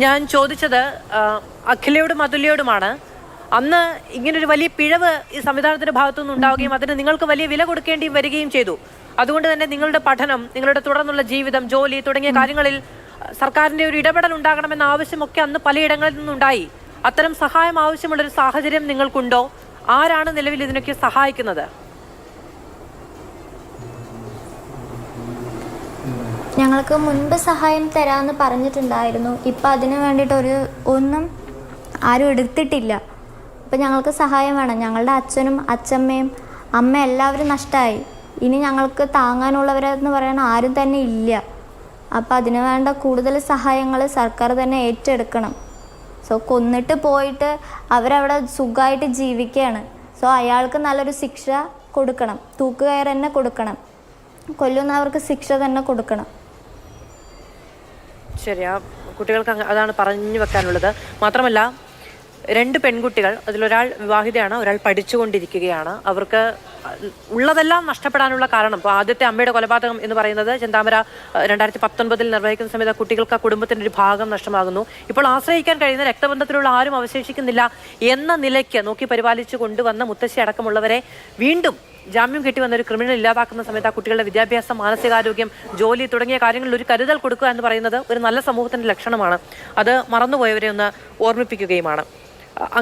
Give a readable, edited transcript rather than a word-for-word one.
ഞാൻ ചോദിച്ചത് അഖിലയോടും അതുല്യോടുമാണ്. അന്ന് ഇങ്ങനൊരു വലിയ പിഴവ് ഈ സംവിധാനത്തിന്റെ ഭാഗത്തുനിന്ന് ഉണ്ടാവുകയും അതിന് നിങ്ങൾക്ക് വലിയ വില കൊടുക്കേണ്ടിയും വരികയും ചെയ്തു. അതുകൊണ്ട് തന്നെ നിങ്ങളുടെ പഠനം, നിങ്ങളുടെ തുടർന്നുള്ള ജീവിതം, ജോലി തുടങ്ങിയ കാര്യങ്ങളിൽ സർക്കാരിന്റെ ഒരു ഇടപെടൽ ഉണ്ടാകണമെന്ന ആവശ്യമൊക്കെ അന്ന് പലയിടങ്ങളിൽ നിന്നുണ്ടായി. അത്തരം സഹായം ആവശ്യമുള്ളൊരു സാഹചര്യം നിങ്ങൾക്കുണ്ടോ? ആരാണ് നിലവിൽ ഇതിനൊക്കെ സഹായിക്കുന്നത്? ഞങ്ങൾക്ക് മുൻപ് സഹായം തരാമെന്ന് പറഞ്ഞിട്ടുണ്ടായിരുന്നു. ഇപ്പം അതിന് വേണ്ടിയിട്ട് ഒന്നും ആരും എടുത്തിട്ടില്ല. ഇപ്പം ഞങ്ങൾക്ക് സഹായം വേണം. ഞങ്ങളുടെ അച്ഛനും അച്ഛമ്മയും അമ്മ എല്ലാവരും നഷ്ടമായി. ഇനി ഞങ്ങൾക്ക് താങ്ങാനുള്ളവരെന്ന് പറയാൻ ആരും തന്നെ ഇല്ല. അപ്പം അതിന് വേണ്ട കൂടുതൽ സഹായങ്ങൾ സർക്കാർ തന്നെ ഏറ്റെടുക്കണം. സോ കൊന്നിട്ട് പോയിട്ട് അവരവിടെ സുഖമായിട്ട് ജീവിക്കുകയാണ്. സോ അയാൾക്ക് നല്ലൊരു ശിക്ഷ കൊടുക്കണം. തൂക്കുകയർ തന്നെ കൊടുക്കണം. കൊല്ലുന്നവർക്ക് ശിക്ഷ തന്നെ കൊടുക്കണം. ശരി, ആ കുട്ടികൾക്ക് അതാണ് പറഞ്ഞു വെക്കാനുള്ളത്. മാത്രമല്ല, 2 പെൺകുട്ടികൾ, അതിലൊരാൾ വിവാഹിതയാണ്, ഒരാൾ പഠിച്ചുകൊണ്ടിരിക്കുകയാണ്. അവർക്ക് ഉള്ളതെല്ലാം നഷ്ടപ്പെടാനുള്ള കാരണം, ഇപ്പോൾ ആദ്യത്തെ അമ്മയുടെ കൊലപാതകം എന്ന് പറയുന്നത് ചെന്താമര 2019 നിർവഹിക്കുന്ന സമയത്ത് കുട്ടികൾക്ക് ആ കുടുംബത്തിൻ്റെ ഒരു ഭാഗം നഷ്ടമാകുന്നു. ഇപ്പോൾ ആശ്രയിക്കാൻ കഴിയുന്ന രക്തബന്ധത്തിലുള്ള ആരും അവശേഷിക്കുന്നില്ല എന്ന നിലയ്ക്ക് നോക്കി പരിപാലിച്ചു കൊണ്ടുവന്ന മുത്തശ്ശി അടക്കമുള്ളവരെ വീണ്ടും ജാമ്യം കിട്ടി വന്ന ഒരു ക്രിമിനൽ ഇല്ലാതാക്കുന്ന സമയത്ത് ആ കുട്ടികളുടെ വിദ്യാഭ്യാസം, മാനസികാരോഗ്യം, ജോലി തുടങ്ങിയ കാര്യങ്ങളിൽ ഒരു കരുതൽ കൊടുക്കുക എന്ന് പറയുന്നത് ഒരു നല്ല സമൂഹത്തിന്റെ ലക്ഷണമാണ്. അത് മറന്നുപോയവരെ ഒന്ന് ഓർമ്മിപ്പിക്കുകയുമാണ്.